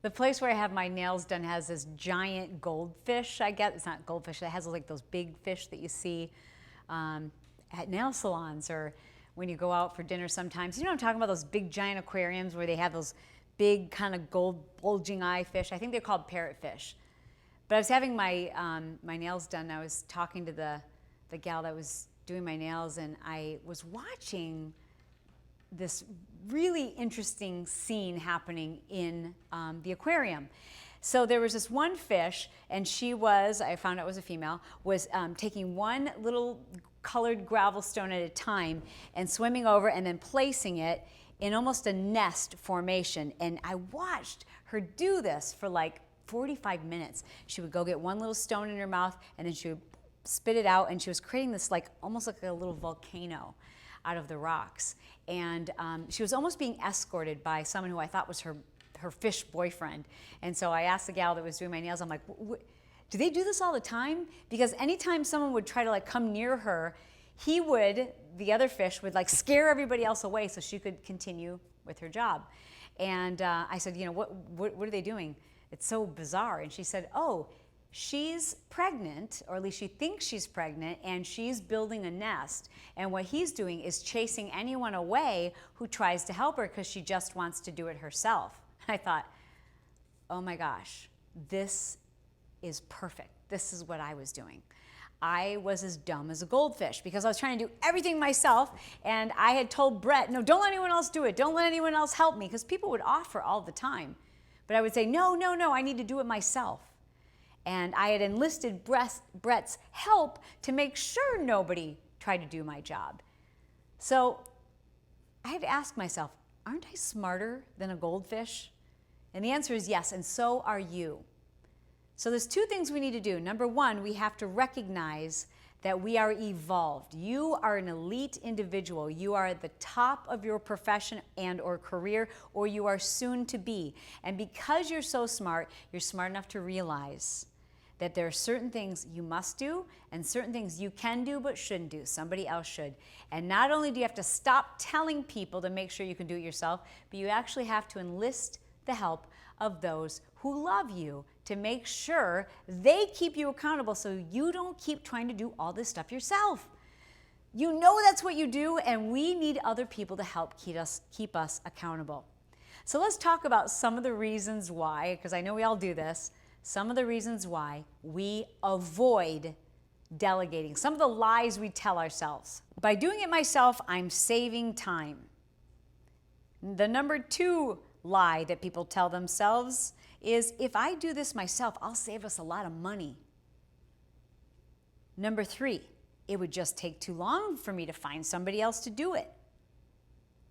The place where I have my nails done has this giant goldfish, I guess. It's not goldfish. It has like those big fish that you see at nail salons or when you go out for dinner sometimes. You know what I'm talking about? Those big giant aquariums where they have those big kind of gold bulging eye fish. I think they're called parrotfish. But I was having my nails done. And I was talking to the gal that was doing my nails, and I was watching this really interesting scene happening in the aquarium. So there was this one fish, and she was, I found out it was a female, was taking one little colored gravel stone at a time and swimming over and then placing it in almost a nest formation. And I watched her do this for like 45 minutes. She would go get one little stone in her mouth, and then she would spit it out, and she was creating this like almost like a little volcano out of the rocks. And she was almost being escorted by someone who I thought was her fish boyfriend. And so I asked the gal that was doing my nails, I'm like, do they do this all the time? Because anytime someone would try to like come near her, the other fish would like scare everybody else away so she could continue with her job. And I said, you know, what are they doing? It's so bizarre. And she said, oh, she's pregnant, or at least she thinks she's pregnant, and she's building a nest. And what he's doing is chasing anyone away who tries to help her because she just wants to do it herself. I thought, oh my gosh, this is perfect. This is what I was doing. I was as dumb as a goldfish because I was trying to do everything myself, and I had told Brett, no, don't let anyone else do it. Don't let anyone else help me, because people would offer all the time. But I would say, no, I need to do it myself. And I had enlisted Brett's help to make sure nobody tried to do my job. So I had to ask myself, aren't I smarter than a goldfish? And the answer is yes, and so are you. So there's two things we need to do. Number one, we have to recognize that we are evolved. You are an elite individual. You are at the top of your profession and or career, or you are soon to be. And because you're so smart, you're smart enough to realize that there are certain things you must do and certain things you can do but shouldn't do. Somebody else should. And not only do you have to stop telling people to make sure you can do it yourself, but you actually have to enlist the help of those who love you to make sure they keep you accountable so you don't keep trying to do all this stuff yourself. You know that's what you do, and we need other people to help keep us accountable. So let's talk about some of the reasons why, because I know we all do this, some of the reasons why we avoid delegating, some of the lies we tell ourselves. By doing it myself, I'm saving time. The number two lie that people tell themselves is, if I do this myself, I'll save us a lot of money. Number three, it would just take too long for me to find somebody else to do it.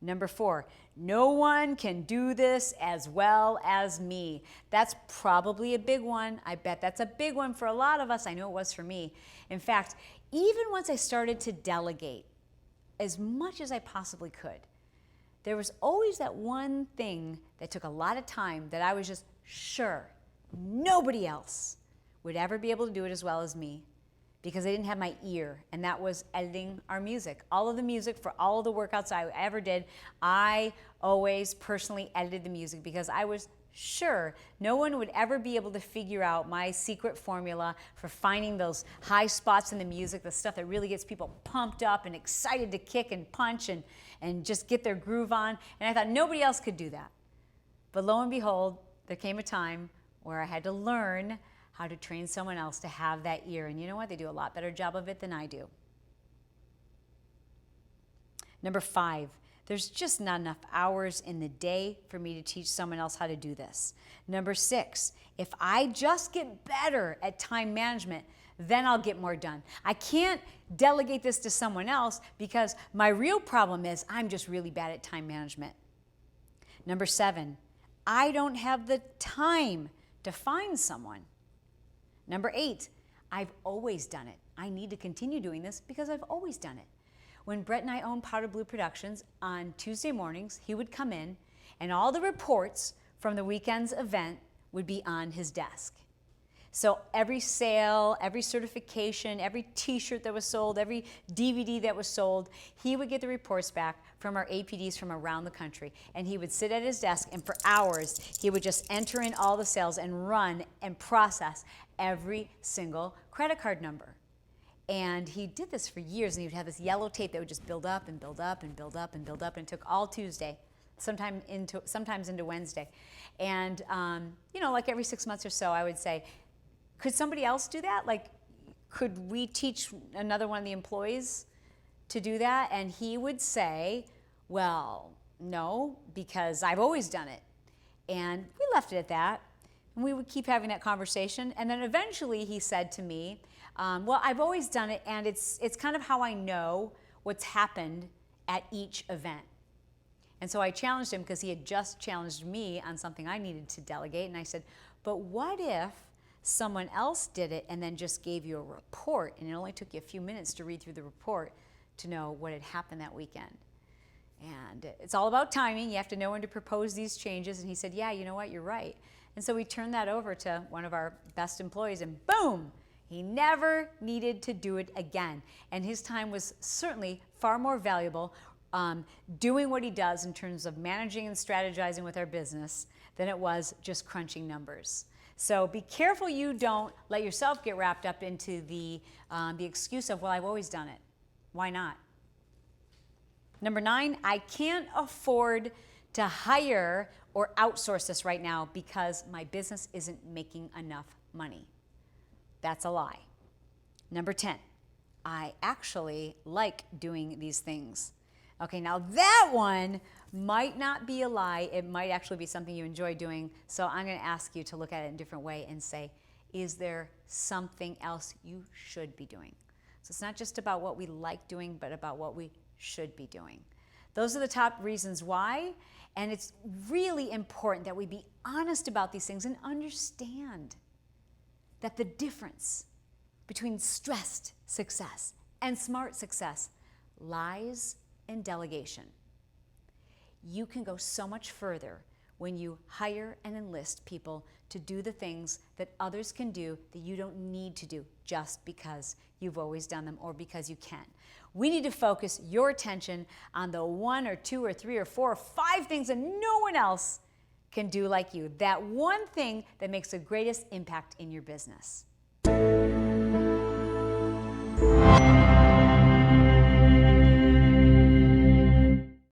Number four, no one can do this as well as me. That's probably a big one. I bet that's a big one for a lot of us. I know it was for me. In fact, even once I started to delegate as much as I possibly could, there was always that one thing that took a lot of time that I was just sure nobody else would ever be able to do it as well as me, because they didn't have my ear, and that was editing our music. All of the music for all of the workouts I ever did, I always personally edited the music because I was sure no one would ever be able to figure out my secret formula for finding those high spots in the music, the stuff that really gets people pumped up and excited to kick and punch and just get their groove on. And I thought nobody else could do that. But lo and behold, there came a time where I had to learn how to train someone else to have that ear. And you know what? They do a lot better job of it than I do. Number five, there's just not enough hours in the day for me to teach someone else how to do this. Number six, if I just get better at time management, then I'll get more done. I can't delegate this to someone else because my real problem is I'm just really bad at time management. Number seven, I don't have the time to find someone. Number eight, I've always done it. I need to continue doing this because I've always done it. When Brett and I owned Powder Blue Productions, on Tuesday mornings, he would come in and all the reports from the weekend's event would be on his desk. So every sale, every certification, every t-shirt that was sold, every DVD that was sold, he would get the reports back from our APDs from around the country. And he would sit at his desk, and for hours, he would just enter in all the sales and run and process every single credit card number. And he did this for years, and he would have this yellow tape that would just build up and build up and build up and build up, and it took all Tuesday, sometimes into Wednesday. And, like every 6 months or so, I would say, could somebody else do that? Like, could we teach another one of the employees to do that? And he would say, well, no, because I've always done it. And we left it at that. And we would keep having that conversation. And then eventually he said to me, well, I've always done it, and it's kind of how I know what's happened at each event. And so I challenged him, because he had just challenged me on something I needed to delegate. And I said, but what if someone else did it and then just gave you a report, and it only took you a few minutes to read through the report to know what had happened that weekend? And it's all about timing. You have to know when to propose these changes. And he said, yeah, you know what, you're right. And so we turned that over to one of our best employees, and boom, he never needed to do it again. And his time was certainly far more valuable doing what he does in terms of managing and strategizing with our business than it was just crunching numbers. So be careful you don't let yourself get wrapped up into the excuse of, well, I've always done it. Why not? Number 9, I can't afford to hire or outsource this right now because my business isn't making enough money. That's a lie. Number 10, I actually like doing these things. Okay, now that one might not be a lie. It might actually be something you enjoy doing. So I'm going to ask you to look at it in a different way and say, is there something else you should be doing? So it's not just about what we like doing, but about what we should be doing. Those are the top reasons why. And it's really important that we be honest about these things and understand that the difference between stressed success and smart success lies in delegation. You can go so much further when you hire and enlist people to do the things that others can do that you don't need to do just because you've always done them or because you can. We need to focus your attention on the 1 or 2 or 3 or 4 or 5 things that no one else can do like you. That one thing that makes the greatest impact in your business.